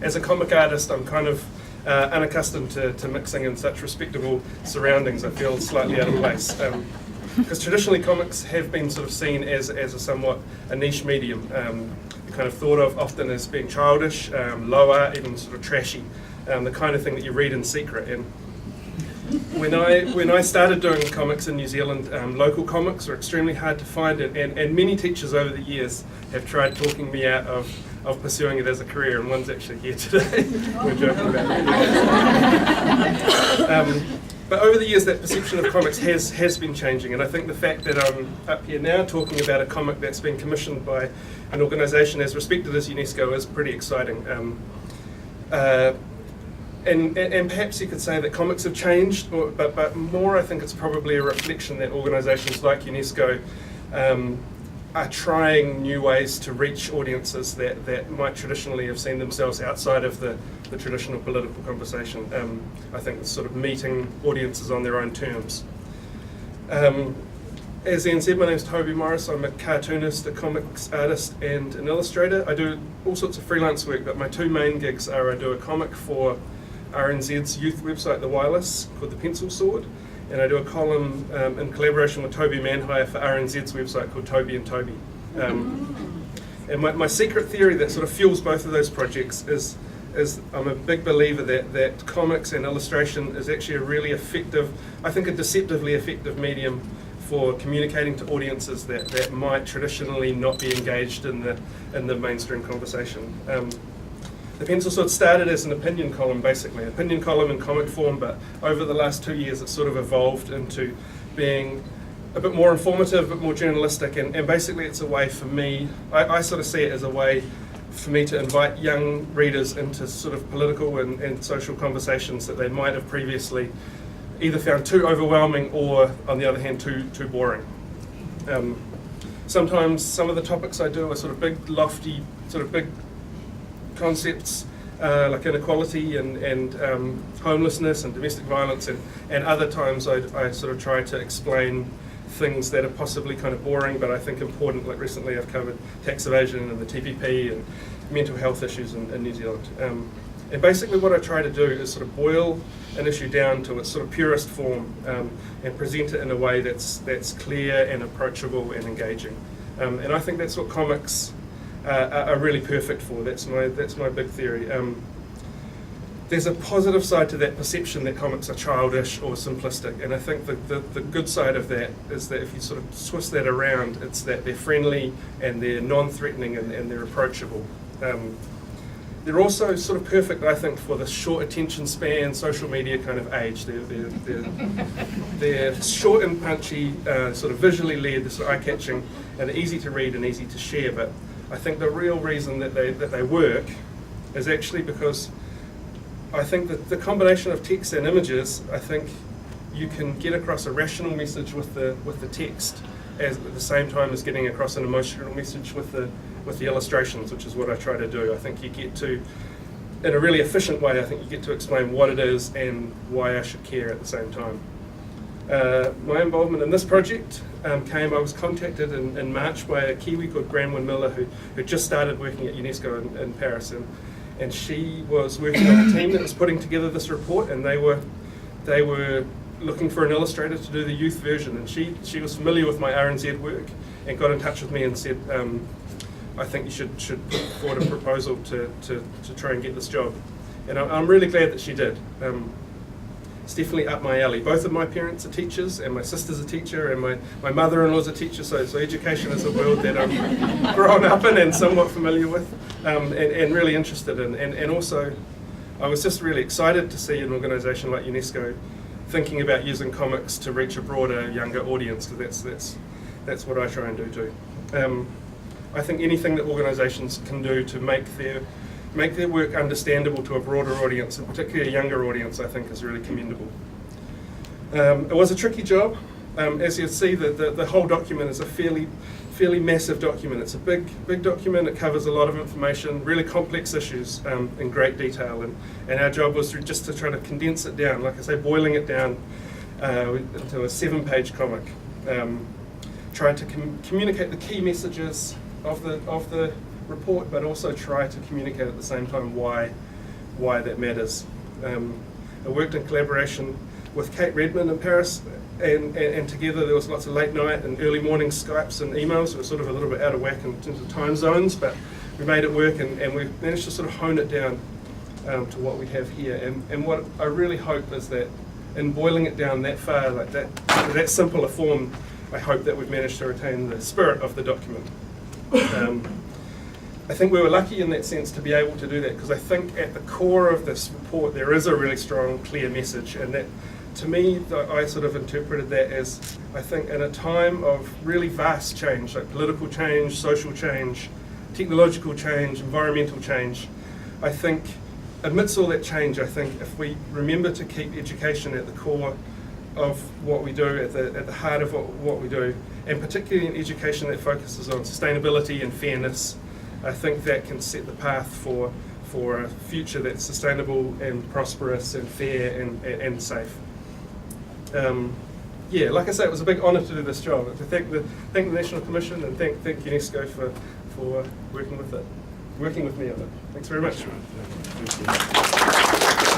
As a comic artist, I'm kind of unaccustomed to mixing in such respectable surroundings. I feel slightly out of place. Because traditionally comics have been sort of seen as a somewhat a niche medium, kind of thought of often as being childish, lower, even sort of trashy, the kind of thing that you read in secret. And when I started doing comics in New Zealand, local comics were extremely hard to find, and many teachers over the years have tried talking me out of pursuing it as a career, and one's actually here today. We're joking about that. But over the years, that perception of comics has been changing, and I think the fact that I'm up here now talking about a comic that's been commissioned by an organisation as respected as UNESCO is pretty exciting. And perhaps you could say that comics have changed, but more I think it's probably a reflection that organisations like UNESCO are trying new ways to reach audiences that might traditionally have seen themselves outside of the traditional political conversation. I think it's sort of meeting audiences on their own terms. As Ian said, my name's Toby Morris. I'm a cartoonist, a comics artist and an illustrator. I do all sorts of freelance work, but my two main gigs are I do a comic for RNZ's youth website, The Wireless, called The Pencil Sword, and I do a column in collaboration with Toby Manhire for RNZ's website called Toby and Toby. And my secret theory that sort of fuels both of those projects is I'm a big believer that comics and illustration is actually a really effective, I think a deceptively effective medium for communicating to audiences that might traditionally not be engaged in the mainstream conversation. The Pencil Sword started as an opinion column, basically, an opinion column in comic form, but over the last 2 years it's sort of evolved into being a bit more informative, a bit more journalistic, and basically it's a way for me, I sort of see it as a way for me to invite young readers into sort of political and social conversations that they might have previously either found too overwhelming or, on the other hand, too boring. Sometimes some of the topics I do are sort of big, lofty, sort of big concepts like inequality and homelessness and domestic violence, and other times I sort of try to explain things that are possibly kind of boring but I think important. Like recently I've covered tax evasion and the TPP and mental health issues in New Zealand. And basically what I try to do is sort of boil an issue down to its sort of purest form and present it in a way that's clear and approachable and engaging. And I think that's what comics are really perfect for. That's my big theory. There's a positive side to that perception that comics are childish or simplistic, and I think the good side of that is that if you sort of twist that around, it's that they're friendly and they're non-threatening and they're approachable. They're also sort of perfect, I think, for the short attention span, social media kind of age. They're short and punchy, sort of visually led, they're sort of eye-catching, and they're easy to read and easy to share. But I think the real reason that they work is actually because I think that the combination of text and images, I think you can get across a rational message with the text at the same time as getting across an emotional message with the illustrations, which is what I try to do. I think you get to, in a really efficient way, I think you get to explain what it is and why I should care at the same time. My involvement in this project I was contacted in March by a Kiwi called Granwyn Miller who just started working at UNESCO in Paris, and she was working on a team that was putting together this report, and they were looking for an illustrator to do the youth version, and she was familiar with my RNZ work and got in touch with me and said, I think you should put forward a proposal to try and get this job. And I'm really glad that she did. It's definitely up my alley. Both of my parents are teachers, and my sister's a teacher, and my mother-in-law's a teacher, so education is a world that I've grown up in and somewhat familiar with, and really interested in. And also, I was just really excited to see an organisation like UNESCO thinking about using comics to reach a broader, younger audience, because that's what I try and do too. I think anything that organisations can do to make their work understandable to a broader audience, and particularly a younger audience, I think is really commendable. It was a tricky job. As you'll see, the whole document is a fairly massive document. It's a big document. It covers a lot of information, really complex issues in great detail, and our job was just to try to condense it down, like I say, boiling it down into a 7-page comic. Trying to communicate the key messages of the report, but also try to communicate at the same time why that matters. I worked in collaboration with Kate Redmond in Paris, and together there was lots of late night and early morning Skypes and emails. It was sort of a little bit out of whack in terms of time zones, but we made it work, and we managed to sort of hone it down to what we have here. And what I really hope is that in boiling it down that far, like that simple a form, I hope that we've managed to retain the spirit of the document. I think we were lucky in that sense to be able to do that, because I think at the core of this report there is a really strong, clear message, and that, to me, I sort of interpreted that as, I think in a time of really vast change, like political change, social change, technological change, environmental change, I think amidst all that change, I think if we remember to keep education at the core of what we do, at the heart of what we do, and particularly in education that focuses on sustainability and fairness, I think that can set the path for a future that's sustainable and prosperous and fair and safe. Yeah, like I say, it was a big honour to do this job. To thank the National Commission and thank UNESCO for working with me on it. Thanks very much. Thank you.